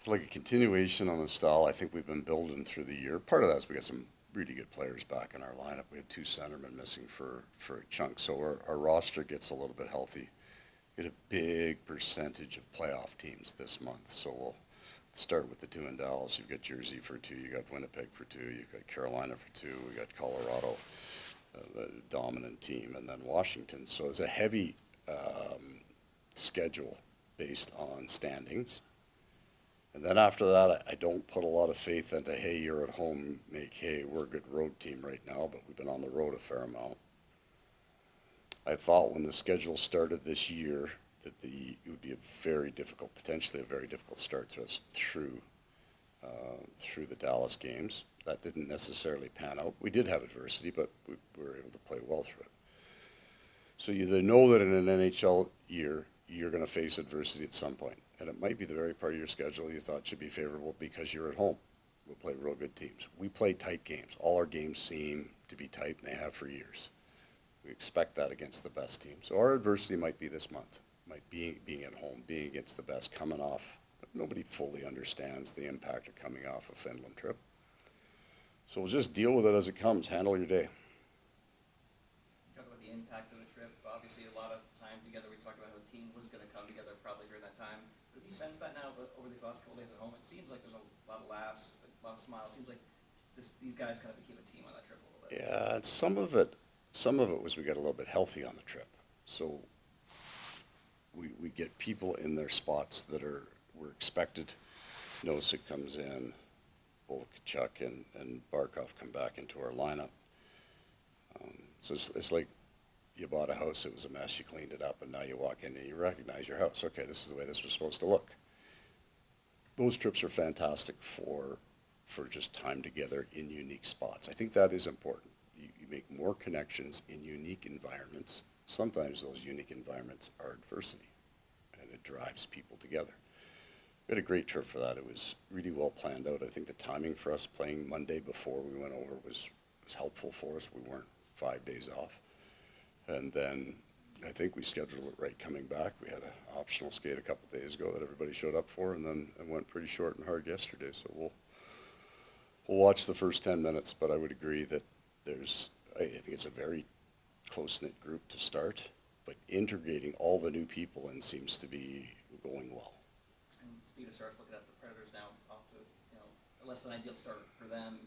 like a continuation on the style I think we've been building through the year. Part of that is we got some really good players back in our lineup. We had two centermen missing for a chunk, so our roster gets a little bit healthy. We had a big percentage of playoff teams this month, so we'll start with the two in Dallas. You've got Jersey for two, you got Winnipeg for two, you've got Carolina for two, we got Colorado, the dominant team, and then Washington. So it's a heavy schedule based on standings. And then after that, I don't put a lot of faith into, hey, you're at home, make hay. We're a good road team right now, but we've been on the road a fair amount. I thought when the schedule started this year that it would be potentially a very difficult start to us through the Dallas games. That didn't necessarily pan out. We did have adversity, but we were able to play well through it. So you either know that in an NHL year, you're going to face adversity at some point. And it might be the very part of your schedule you thought should be favorable because you're at home. We'll play real good teams. We play tight games. All our games seem to be tight, and they have for years. We expect that against the best teams. So our adversity might be this month, might be being at home, being against the best, coming off. Nobody fully understands the impact of coming off a Finland trip. So we'll just deal with it as it comes. Handle your day. Talk about the impact of the trip. Obviously, a lot of time together. We talked about how the team was going to come together probably during that time. Have you sensed that now over these last couple of days at home? It seems like there's a lot of laughs, a lot of smiles. It seems like these guys kind of became a team on that trip a little bit. Yeah, and some of it was we got a little bit healthy on the trip. So we get people in their spots that were expected. Nosek comes in, both Tkachuk and Barkov come back into our lineup. So it's like you bought a house, it was a mess, you cleaned it up, and now you walk in and you recognize your house. Okay, this is the way this was supposed to look. Those trips are fantastic for just time together in unique spots. I think that is important. You make more connections in unique environments. Sometimes those unique environments are adversity, and it drives people together. We had a great trip for that. It was really well planned out. I think the timing for us playing Monday before we went over was helpful for us. We weren't 5 days off. And then I think we scheduled it right coming back. We had an optional skate a couple days ago that everybody showed up for, and then it went pretty short and hard yesterday. So we'll watch the first 10 minutes, but I would agree that I think it's a very close-knit group to start, but integrating all the new people in seems to be going well. And speaking of starts, looking at the Predators now, off to a less than ideal start for them.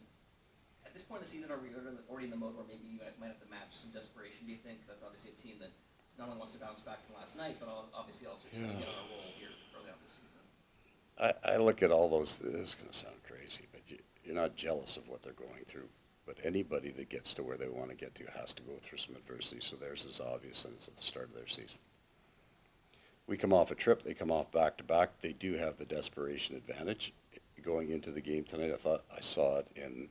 At this point in the season, are we already in the mode where maybe you might have to match some desperation, do you think? That's obviously a team that not only wants to bounce back from last night, but obviously also trying to get on a roll here early on this season. I look at all those, this is going to sound crazy, but you're not jealous of what they're going through. But anybody that gets to where they want to get to has to go through some adversity, so theirs is obvious, and it's at the start of their season. We come off a trip, they come off back-to-back. They do have the desperation advantage. Going into the game tonight, I saw it in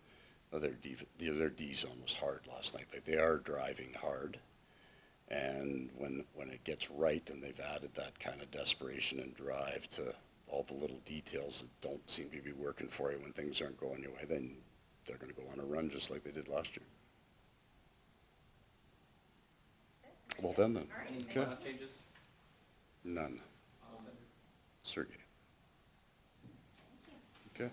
their D zone was hard last night. They are driving hard, and when it gets right and they've added that kind of desperation and drive to all the little details that don't seem to be working for you when things aren't going your way, then they're going to go on a run just like they did last year. Well done then. Any Okay. lineup changes? None. Sergey. Okay.